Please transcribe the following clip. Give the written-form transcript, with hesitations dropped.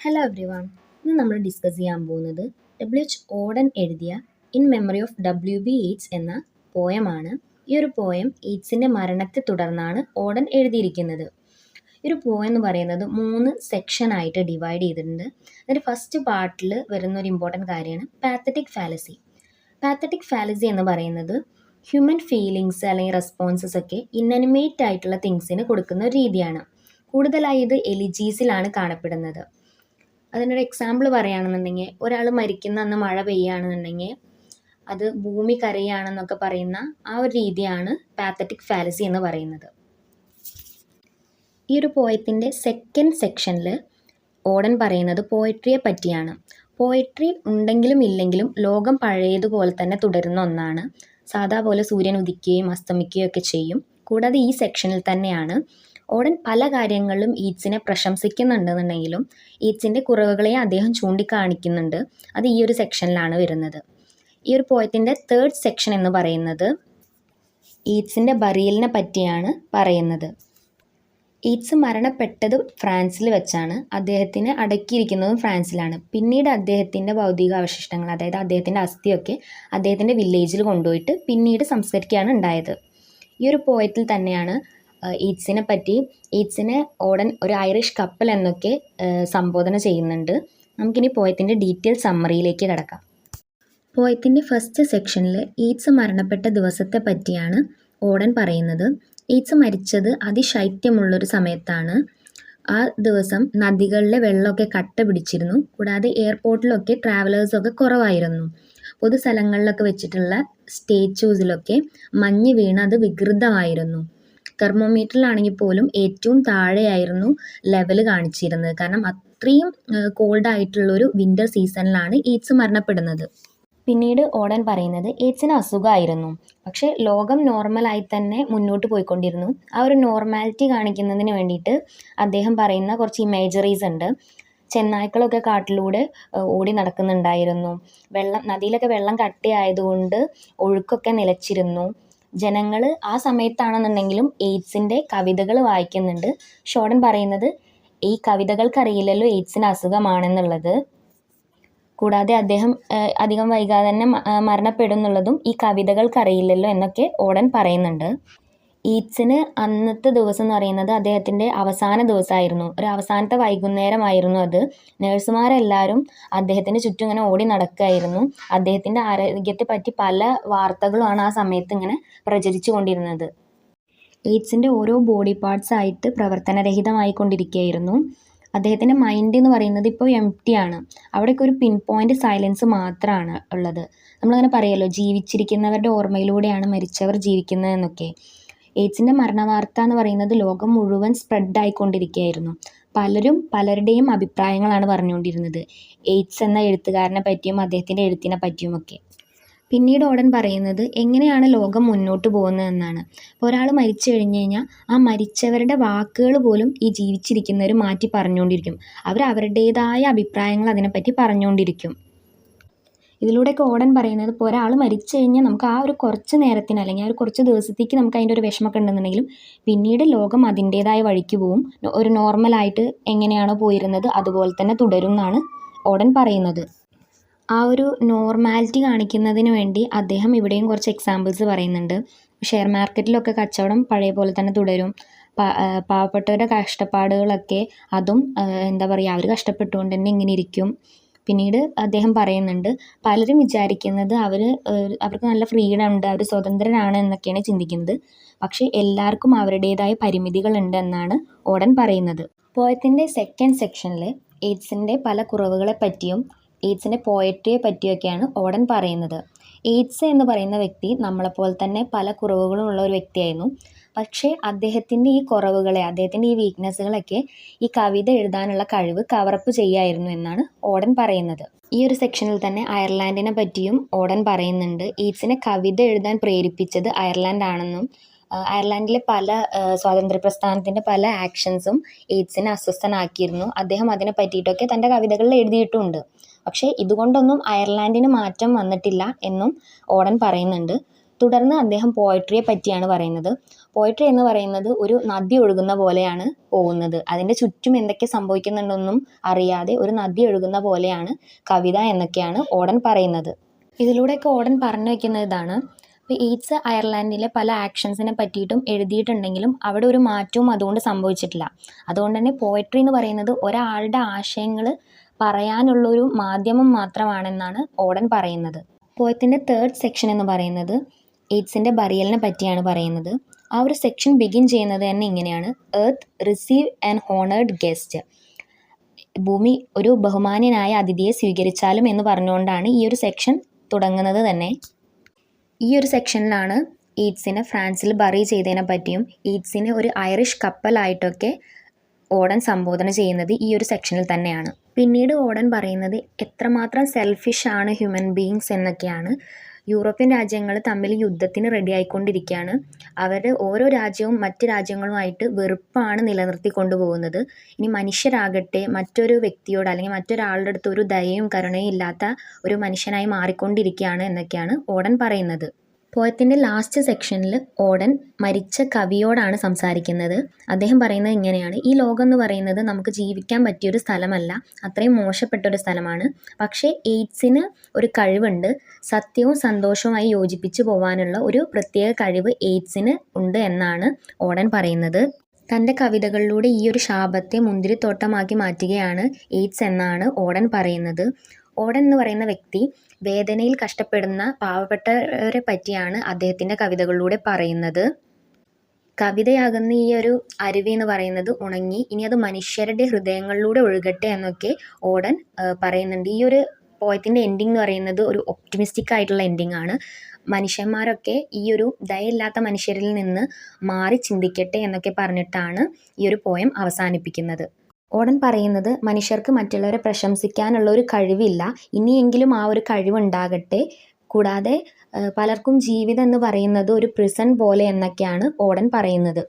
Hello every one. ഇന്ന് നമ്മൾ discuss ചെയ്യാൻ പോകുന്നത് W.H. ഓഡൻ എഴുതിയ in memory of W.B. Yeats എന്ന പോയമാണ്. ഈ ഒരു പോയം യേറ്റ്സിൻ്റെ മരണത്തെ തുടർന്നാണ് ഓഡൻ എഴുതിയിരിക്കുന്നത്. ഈ ഒരു പോയം എന്ന് പറയുന്നത് 3 സെക്ഷനായിട്ട് ഡിവൈഡ് ചെയ്തിട്ടുണ്ട്. അതിൽ ഫസ്റ്റ് പാർട്ടിൽ വരുന്ന ഒരു ഇമ്പോർട്ടൻറ്റ് കാര്യമാണ് പാത്തറ്റിക് ഫാലസി. പാത്തറ്റിക് ഫാലസി എന്ന് പറയുന്നത് ഹ്യൂമൻ ഫീലിങ്സ് അല്ലെങ്കിൽ റെസ്പോൺസസ് ഒക്കെ ഇന്നനിമേറ്റ് ആയിട്ടുള്ള തിങ്സിന് കൊടുക്കുന്ന ഒരു രീതിയാണ്. കൂടുതലായി ഇത് എലിജീസിലാണ് കാണപ്പെടുന്നത്. അതിനൊരു എക്സാമ്പിൾ പറയുകയാണെന്നുണ്ടെങ്കിൽ ഒരാൾ മരിക്കുന്ന അന്ന് മഴ പെയ്യുകയാണെന്നുണ്ടെങ്കിൽ അത് ഭൂമി കരയുകയാണെന്നൊക്കെ പറയുന്ന ആ ഒരു രീതിയാണ് പാത്തറ്റിക് ഫാലസി എന്ന് പറയുന്നത്. ഈ ഒരു പോയത്തിൻ്റെ സെക്കൻഡ് സെക്ഷനിൽ ഓഡൻ പറയുന്നത് പോയട്രിയെ പറ്റിയാണ്. പോയട്രി ഉണ്ടെങ്കിലും ഇല്ലെങ്കിലും ലോകം പഴയതുപോലെ തന്നെ തുടരുന്ന ഒന്നാണ്. സാധാ പോലെ സൂര്യൻ ഉദിക്കുകയും അസ്തമിക്കുകയും ഒക്കെ ചെയ്യും. കൂടാതെ ഈ സെക്ഷനിൽ തന്നെയാണ് ഓഡൻ പല കാര്യങ്ങളിലും യേറ്റ്സിനെ പ്രശംസിക്കുന്നുണ്ടെന്നുണ്ടെങ്കിലും യേറ്റ്സിൻ്റെ കുറവുകളെ അദ്ദേഹം ചൂണ്ടിക്കാണിക്കുന്നുണ്ട്. അത് ഈ ഒരു സെക്ഷനിലാണ് വരുന്നത്. ഈ ഒരു പോയത്തിൻ്റെ തേർഡ് സെക്ഷൻ എന്ന് പറയുന്നത് യേറ്റ്സിൻ്റെ ബറിയലിനെ പറ്റിയാണ് പറയുന്നത്. യേറ്റ്സ് മരണപ്പെട്ടത് ഫ്രാൻസിൽ വെച്ചാണ്. അദ്ദേഹത്തിനെ അടക്കിയിരിക്കുന്നതും ഫ്രാൻസിലാണ്. പിന്നീട് അദ്ദേഹത്തിൻ്റെ ഭൗതിക അവശിഷ്ടങ്ങൾ, അതായത് അദ്ദേഹത്തിൻ്റെ അസ്ഥിയൊക്കെ അദ്ദേഹത്തിൻ്റെ വില്ലേജിൽ കൊണ്ടുപോയിട്ട് പിന്നീട് സംസ്കരിക്കുകയാണ് ഉണ്ടായത്. ഈ ഒരു പോയത്തിൽ തന്നെയാണ് യേറ്റ്സിനെ ഓഡൻ ഒരു ഐറിഷ് കപ്പൽ എന്നൊക്കെ സംബോധന ചെയ്യുന്നുണ്ട്. നമുക്കിനി പോയത്തിൻ്റെ ഡീറ്റെയിൽ സമ്മറിയിലേക്ക് കിടക്കാം. പോയത്തിൻ്റെ ഫസ്റ്റ് സെക്ഷനിൽ യേറ്റ്സ് മരണപ്പെട്ട ദിവസത്തെ പറ്റിയാണ് ഓഡൻ പറയുന്നത്. യേറ്റ്സ് മരിച്ചത് അതിശൈത്യമുള്ളൊരു സമയത്താണ്. ആ ദിവസം നദികളിലെ വെള്ളമൊക്കെ കട്ട പിടിച്ചിരുന്നു. കൂടാതെ എയർപോർട്ടിലൊക്കെ ട്രാവലേഴ്സൊക്കെ കുറവായിരുന്നു. പൊതുസ്ഥലങ്ങളിലൊക്കെ വെച്ചിട്ടുള്ള സ്റ്റാച്യൂസിലൊക്കെ മഞ്ഞ് വീണ് അത് വികൃതമായിരുന്നു. തെർമോമീറ്ററിലാണെങ്കിൽ പോലും ഏറ്റവും താഴെയായിരുന്നു ലെവൽ കാണിച്ചിരുന്നത്. കാരണം അത്രയും കോൾഡായിട്ടുള്ളൊരു വിൻ്റർ സീസണിലാണ് യേറ്റ്സ് മരണപ്പെടുന്നത്. പിന്നീട് ഓഡൻ പറയുന്നത് യേറ്റ്സിന് അസുഖമായിരുന്നു, പക്ഷേ ലോകം നോർമലായി തന്നെ മുന്നോട്ട് പോയിക്കൊണ്ടിരുന്നു. ആ ഒരു നോർമാലിറ്റി കാണിക്കുന്നതിന് വേണ്ടിയിട്ട് അദ്ദേഹം പറയുന്ന കുറച്ച് ഇമേജറീസ് ഉണ്ട്. ചെന്നായ്ക്കളൊക്കെ കാട്ടിലൂടെ ഓടി നടക്കുന്നുണ്ടായിരുന്നു. നദിയിലൊക്കെ വെള്ളം കട്ടിയായതുകൊണ്ട് ഒഴുക്കൊക്കെ നിലച്ചിരുന്നു. ജനങ്ങൾ ആ സമയത്താണെന്നുണ്ടെങ്കിലും യേറ്റ്സിൻ്റെ കവിതകൾ വായിക്കുന്നുണ്ട്. ഓഡൻ പറയുന്നത് ഈ കവിതകൾക്കറിയില്ലല്ലോ യേറ്റ്സിന് അസുഖമാണെന്നുള്ളത്. കൂടാതെ അദ്ദേഹം അധികം വൈകാതെ തന്നെ മരണപ്പെടുന്നുള്ളതും ഈ കവിതകൾക്കറിയില്ലല്ലോ എന്നൊക്കെ ഓഡൻ പറയുന്നുണ്ട്. യേറ്റ്സിന് അന്നത്തെ ദിവസം എന്ന് പറയുന്നത് അദ്ദേഹത്തിൻ്റെ അവസാന ദിവസമായിരുന്നു. ഒരു അവസാനത്തെ വൈകുന്നേരമായിരുന്നു അത്. നഴ്സുമാരെല്ലാവരും അദ്ദേഹത്തിന് ചുറ്റും ഇങ്ങനെ ഓടി നടക്കുകയായിരുന്നു. അദ്ദേഹത്തിൻ്റെ ആരോഗ്യത്തെ പറ്റി പല വാർത്തകളുമാണ് ആ സമയത്ത് ഇങ്ങനെ പ്രചരിച്ചു കൊണ്ടിരുന്നത്. യേറ്റ്സിൻ്റെ ഓരോ ബോഡി പാർട്സ് ആയിട്ട് പ്രവർത്തനരഹിതമായിക്കൊണ്ടിരിക്കുകയായിരുന്നു. അദ്ദേഹത്തിൻ്റെ മൈൻഡ് എന്ന് പറയുന്നത് ഇപ്പോൾ എംപ്റ്റി ആണ്. അവിടെയൊക്കെ ഒരു പിൻ പോയിൻ്റ് സൈലൻസ് മാത്രമാണ് ഉള്ളത്. നമ്മളങ്ങനെ പറയുമല്ലോ, ജീവിച്ചിരിക്കുന്നവരുടെ ഓർമ്മയിലൂടെയാണ് മരിച്ചവർ ജീവിക്കുന്നതെന്നൊക്കെ. യേറ്റ്സിൻ്റെ മരണവാർത്ത എന്ന് പറയുന്നത് ലോകം മുഴുവൻ സ്പ്രെഡായിക്കൊണ്ടിരിക്കുകയായിരുന്നു. പലരും പലരുടെയും അഭിപ്രായങ്ങളാണ് പറഞ്ഞുകൊണ്ടിരുന്നത്, യേറ്റ്സ് എന്ന എഴുത്തുകാരനെ പറ്റിയും അദ്ദേഹത്തിൻ്റെ എഴുത്തിനെ പറ്റിയുമൊക്കെ. പിന്നീട് ഓഡൻ പറയുന്നത് എങ്ങനെയാണ് ലോകം മുന്നോട്ട് പോകുന്നതെന്നാണ്. ഇപ്പോൾ ഒരാൾ മരിച്ചു കഴിഞ്ഞ് കഴിഞ്ഞാൽ ആ മരിച്ചവരുടെ വാക്കുകൾ പോലും ഈ ജീവിച്ചിരിക്കുന്നവർ മാറ്റി പറഞ്ഞുകൊണ്ടിരിക്കും. അവരുടേതായ അഭിപ്രായങ്ങൾ അതിനെപ്പറ്റി പറഞ്ഞുകൊണ്ടിരിക്കും. ഇതിലൂടെയൊക്കെ ഓഡൻ പറയുന്നത് ഇപ്പോൾ ഒരാൾ മരിച്ചു കഴിഞ്ഞാൽ നമുക്ക് ആ ഒരു കുറച്ച് നേരത്തിന് അല്ലെങ്കിൽ ആ ഒരു കുറച്ച് ദിവസത്തേക്ക് നമുക്ക് അതിൻ്റെ ഒരു വിഷമമൊക്കെ ഉണ്ടെന്നുണ്ടെങ്കിലും പിന്നീട് ലോകം അതിൻ്റേതായ വഴിക്ക് പോവും. ഒരു നോർമലായിട്ട് എങ്ങനെയാണോ പോയിരുന്നത് അതുപോലെ തന്നെ തുടരും എന്നാണ് ഓഡൻ പറയുന്നത്. ആ ഒരു നോർമാലിറ്റി കാണിക്കുന്നതിന് വേണ്ടി അദ്ദേഹം ഇവിടെയും കുറച്ച് എക്സാമ്പിൾസ് പറയുന്നുണ്ട്. ഷെയർ മാർക്കറ്റിലൊക്കെ കച്ചവടം പഴയ പോലെ തന്നെ തുടരും. പാവപ്പെട്ടവരുടെ കഷ്ടപ്പാടുകളൊക്കെ അതും എന്താ പറയുക, അവർ കഷ്ടപ്പെട്ടുകൊണ്ട് തന്നെ ഇങ്ങനെ ഇരിക്കും. പിന്നീട് അദ്ദേഹം പറയുന്നുണ്ട് പലരും വിചാരിക്കുന്നത് അവർക്ക് നല്ല ഫ്രീഡം ഉണ്ട്, അവർ സ്വതന്ത്രരാണ് എന്നൊക്കെയാണ് ചിന്തിക്കുന്നത്. പക്ഷേ എല്ലാവർക്കും അവരുടേതായ പരിമിതികളുണ്ട് എന്നാണ് ഓഡൻ പറയുന്നത്. പോയത്തിൻ്റെ സെക്കൻഡ് സെക്ഷനിൽ യേറ്റ്സിൻ്റെ പല കുറവുകളെ പറ്റിയും യേറ്റ്സിൻ്റെ പോയട്രിയെ പറ്റിയൊക്കെയാണ് ഓഡൻ പറയുന്നത്. യേറ്റ്സ് എന്ന് പറയുന്ന വ്യക്തി നമ്മളെപ്പോലെ തന്നെ പല കുറവുകളും ഉള്ള ഒരു വ്യക്തിയായിരുന്നു. പക്ഷേ അദ്ദേഹത്തിൻ്റെ ഈ കുറവുകളെ, അദ്ദേഹത്തിൻ്റെ ഈ വീക്ക്നെസ്സുകളൊക്കെ ഈ കവിത എഴുതാനുള്ള കഴിവ് കവറപ്പ് ചെയ്യായിരുന്നു എന്നാണ് ഓഡൻ പറയുന്നത്. ഈ ഒരു സെക്ഷനിൽ തന്നെ അയർലാൻഡിനെ പറ്റിയും ഓഡൻ പറയുന്നുണ്ട്. യേറ്റ്സിനെ കവിത എഴുതാൻ പ്രേരിപ്പിച്ചത് അയർലാൻഡ് ആണെന്നും അയർലാൻഡിലെ പല സ്വാതന്ത്ര്യ പ്രസ്ഥാനത്തിൻ്റെ പല ആക്ഷൻസും യേറ്റ്സിനെ അസ്വസ്ഥനാക്കിയിരുന്നു. അദ്ദേഹം അതിനെ പറ്റിയിട്ടൊക്കെ തൻ്റെ കവിതകളിൽ എഴുതിയിട്ടുമുണ്ട്. പക്ഷേ ഇതുകൊണ്ടൊന്നും അയർലാൻഡിന് മാറ്റം വന്നിട്ടില്ല എന്നും ഓഡൻ പറയുന്നുണ്ട്. തുടർന്ന് അദ്ദേഹം പോയട്രിയെ പറ്റിയാണ് പറയുന്നത്. പോയട്രി എന്ന് പറയുന്നത് ഒരു നദി ഒഴുകുന്ന പോലെയാണ് പോകുന്നത്. അതിൻ്റെ ചുറ്റും എന്തൊക്കെ സംഭവിക്കുന്നുണ്ടെന്നും അറിയാതെ ഒരു നദി ഒഴുകുന്ന പോലെയാണ് കവിത എന്നൊക്കെയാണ് ഓടൻ പറയുന്നത്. ഇതിലൂടെയൊക്കെ ഓടൻ പറഞ്ഞു വയ്ക്കുന്നത് ഇതാണ്: ഇപ്പോൾ ഈറ്റ്സ് അയർലാൻഡിലെ പല ആക്ഷൻസിനെ പറ്റിയിട്ടും എഴുതിയിട്ടുണ്ടെങ്കിലും അവിടെ ഒരു മാറ്റവും അതുകൊണ്ട് സംഭവിച്ചിട്ടില്ല. അതുകൊണ്ട് തന്നെ പോയട്രി എന്ന് പറയുന്നത് ഒരാളുടെ ആശയങ്ങൾ പറയാനുള്ളൊരു മാധ്യമം മാത്രമാണെന്നാണ് ഓടൻ പറയുന്നത്. പോയത്തിൻ്റെ തേർഡ് സെക്ഷൻ എന്ന് പറയുന്നത് ഈറ്റ്സിൻ്റെ ബറിയലിനെ പറ്റിയാണ് പറയുന്നത്. ആ ഒരു സെക്ഷൻ ബിഗിൻ ചെയ്യുന്നത് തന്നെ ഇങ്ങനെയാണ്: earth receive an honoured guest. ഭൂമി ഒരു ബഹുമാന്യനായ അതിഥിയെ സ്വീകരിച്ചാലും എന്ന് പറഞ്ഞുകൊണ്ടാണ് ഈ ഒരു സെക്ഷൻ തുടങ്ങുന്നത് തന്നെ. ഈ ഒരു സെക്ഷനിലാണ് ഈറ്റ്സിനെ ഫ്രാൻസിൽ ബറി ചെയ്തതിനെ പറ്റിയും ഈറ്റ്സിനെ ഒരു ഐറിഷ് കപ്പലായിട്ടൊക്കെ ഓടൻ സംബോധന ചെയ്യുന്നത് ഈ ഒരു സെക്ഷനിൽ തന്നെയാണ്. പിന്നീട് ഓടൻ പറയുന്നത് എത്രമാത്രം സെൽഫിഷാണ് ഹ്യൂമൻ ബീയിങ്സ് എന്നൊക്കെയാണ്. യൂറോപ്യൻ രാജ്യങ്ങൾ തമ്മിൽ യുദ്ധത്തിന് റെഡി ആയിക്കൊണ്ടിരിക്കുകയാണ്. ഓരോ രാജ്യവും മറ്റ് രാജ്യങ്ങളുമായിട്ട് വെറുപ്പാണ് നിലനിർത്തിക്കൊണ്ടു പോകുന്നത്. ഇനി മനുഷ്യരാകട്ടെ മറ്റൊരു വ്യക്തിയോട് അല്ലെങ്കിൽ മറ്റൊരാളുടെ അടുത്ത് ഒരു ദയയും കരുണയും ഇല്ലാത്ത ഒരു മനുഷ്യനായി മാറിക്കൊണ്ടിരിക്കുകയാണ് എന്നൊക്കെയാണ് ഓടൻ പറയുന്നത്. പോയത്തിൻ്റെ ലാസ്റ്റ് സെക്ഷനിൽ ഓടൻ മരിച്ച കവിയോടാണ് സംസാരിക്കുന്നത്. അദ്ദേഹം പറയുന്നത് ഇങ്ങനെയാണ്: ഈ ലോകം എന്ന് പറയുന്നത് നമുക്ക് ജീവിക്കാൻ പറ്റിയൊരു സ്ഥലമല്ല, അത്രയും മോശപ്പെട്ടൊരു സ്ഥലമാണ്. പക്ഷേ എയ്ഡ്സിന് ഒരു കഴിവുണ്ട്. സത്യവും സന്തോഷവുമായി യോജിപ്പിച്ച് പോകാനുള്ള ഒരു പ്രത്യേക കഴിവ് എയ്ഡ്സിന് ഉണ്ട് എന്നാണ് ഓടൻ പറയുന്നത്. തൻ്റെ കവിതകളിലൂടെ ഈ ഒരു ശാപത്തെ മുന്തിരിത്തോട്ടമാക്കി മാറ്റുകയാണ് എയ്ഡ്സ് എന്നാണ് ഓടൻ പറയുന്നത്. ഓടൻ എന്ന് പറയുന്ന വ്യക്തി വേദനയിൽ കഷ്ടപ്പെടുന്ന പാവപ്പെട്ടവരെ പറ്റിയാണ് അദ്ദേഹത്തിൻ്റെ കവിതകളിലൂടെ പറയുന്നത്. കവിതയാകുന്ന ഈ ഒരു അരുവി എന്ന് പറയുന്നത് ഉണങ്ങി ഇനി അത് മനുഷ്യരുടെ ഹൃദയങ്ങളിലൂടെ ഒഴുകട്ടെ എന്നൊക്കെ ഓടൻ പറയുന്നുണ്ട്. ഈ ഒരു പോയത്തിൻ്റെ എൻഡിങ് എന്ന് പറയുന്നത് ഒരു ഒപ്റ്റിമിസ്റ്റിക് ആയിട്ടുള്ള എൻഡിങ് ആണ്. മനുഷ്യന്മാരൊക്കെ ഈ ഒരു ദയയില്ലാത്ത മനുഷ്യരിൽ നിന്ന് മാറി ചിന്തിക്കട്ടെ എന്നൊക്കെ പറഞ്ഞിട്ടാണ് ഈ ഒരു പോയം അവസാനിപ്പിക്കുന്നത്. ഓടൻ പറയുന്നത് മനുഷ്യർക്ക് മറ്റുള്ളവരെ പ്രശംസിക്കാനുള്ള ഒരു കഴിവില്ല, ഇനിയെങ്കിലും ആ ഒരു കഴിവുണ്ടാകട്ടെ. കൂടാതെ പലർക്കും ജീവിതം എന്ന് പറയുന്നത് ഒരു പ്രിസൺ പോലെ എന്നൊക്കെയാണ് ഓടൻ പറയുന്നത്.